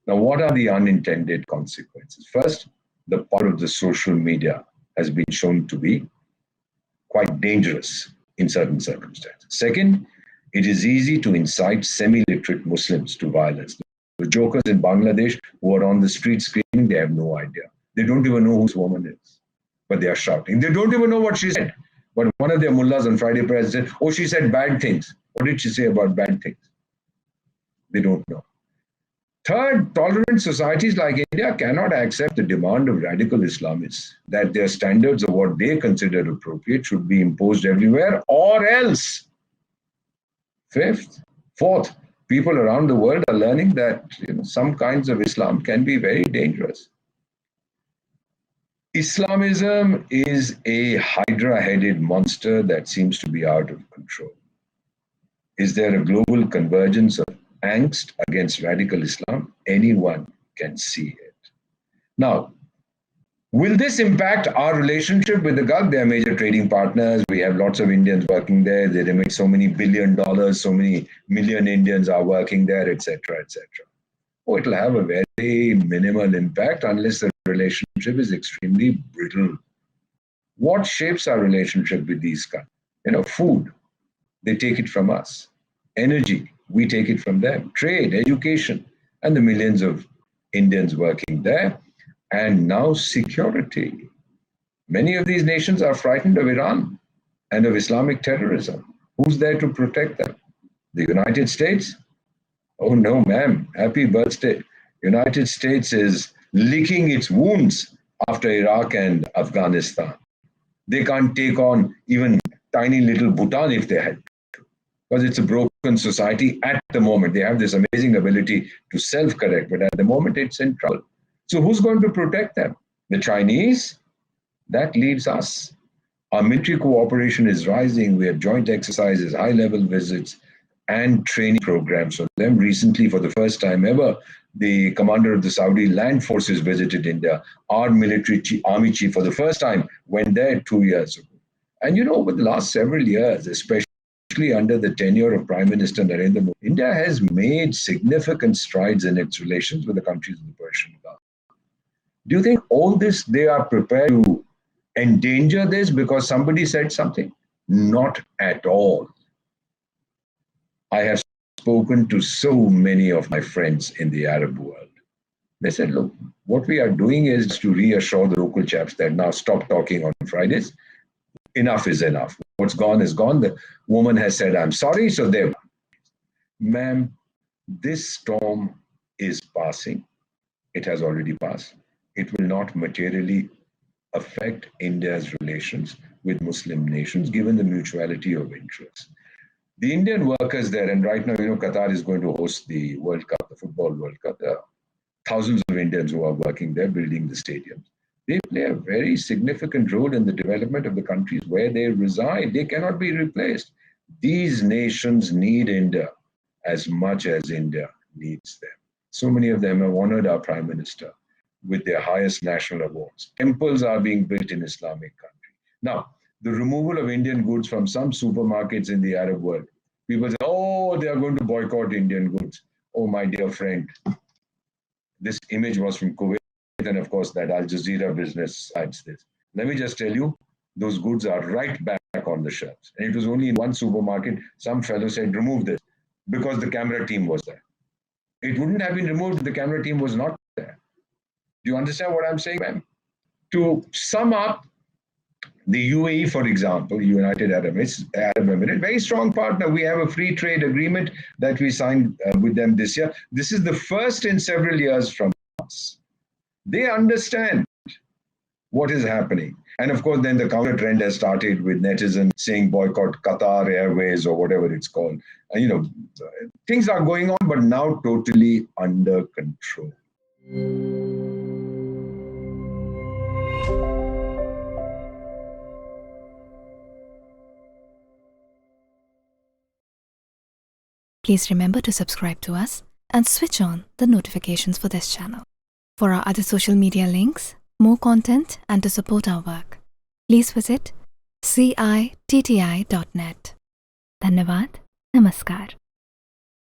Now, what are the unintended consequences? First, the power of the social media has been shown to be quite dangerous in certain circumstances. Second, it is easy to incite semi-literate Muslims to violence. The jokers in Bangladesh who are on the street screaming, they have no idea. They don't even know who this woman is, but they are shouting. They don't even know what she said. But one of their mullahs on Friday prayer said, oh, she said bad things. What did she say about bad things? They don't know. Third, tolerant societies like India cannot accept the demand of radical Islamists that their standards of what they consider appropriate should be imposed everywhere or else. Fourth, people around the world are learning that some kinds of Islam can be very dangerous. Islamism is a hydra-headed monster that seems to be out of control. Is there a global convergence of angst against radical Islam? Anyone can see it. Now, will this impact our relationship with the Gulf? They are major trading partners. We have lots of Indians working there. They make so many $1 billion, so many million Indians are working there, etc., etc. Oh, it will have a very minimal impact unless the relationship is extremely brittle. What shapes our relationship with these countries? Food, they take it from us. Energy, we take it from them. Trade, education, and the millions of Indians working there. And now security. Many of these nations are frightened of Iran and of Islamic terrorism. Who's there to protect them? The United States? Oh no, ma'am, happy birthday. United States is licking its wounds after Iraq and Afghanistan. They can't take on even tiny little Bhutan if they had to, because it's a broken society at the moment. They have this amazing ability to self-correct, but at the moment it's in trouble. So who's going to protect them? The Chinese? That leaves us. Our military cooperation is rising. We have joint exercises, high-level visits, and training programs for them. Recently, for the first time ever, the commander of the Saudi land forces visited India. Our army chief, for the first time, went there 2 years ago. And over the last several years, especially under the tenure of Prime Minister Narendra Modi, India has made significant strides in its relations with the countries of the Persian Gulf. Do you think all this, they are prepared to endanger this because somebody said something? Not at all. I have spoken to so many of my friends in the Arab world. They said, look, what we are doing is to reassure the local chaps that now stop talking on Fridays. Enough is enough. What's gone is gone. The woman has said, I'm sorry, so they're. Ma'am, this storm is passing. It has already passed. It will not materially affect India's relations with Muslim nations, given the mutuality of interests. The Indian workers there, and right now, Qatar is going to host the World Cup, the Football World Cup. There are thousands of Indians who are working there, building the stadiums. They play a very significant role in the development of the countries where they reside. They cannot be replaced. These nations need India as much as India needs them. So many of them have honored our Prime Minister with their highest national awards. Temples are being built in Islamic countries. Now, the removal of Indian goods from some supermarkets in the Arab world. People say, oh, they are going to boycott Indian goods. Oh, my dear friend, this image was from Kuwait, and of course that Al Jazeera business adds this. Let me just tell you, those goods are right back on the shelves. And it was only in one supermarket, some fellow said, remove this, because the camera team was there. It wouldn't have been removed if the camera team was not there. Do you understand what I'm saying, ma'am? To sum up, the UAE, for example, United Arab Emirates, very strong partner. We have a free trade agreement that we signed with them this year. This is the first in several years from us. They understand what is happening. And of course, then the counter trend has started with netizens saying boycott Qatar Airways or whatever it's called. And, things are going on, but now totally under control. Please remember to subscribe to us and switch on the notifications for this channel. For our other social media links, more content, and to support our work, please visit citti.net. Dhanyavad. Namaskar.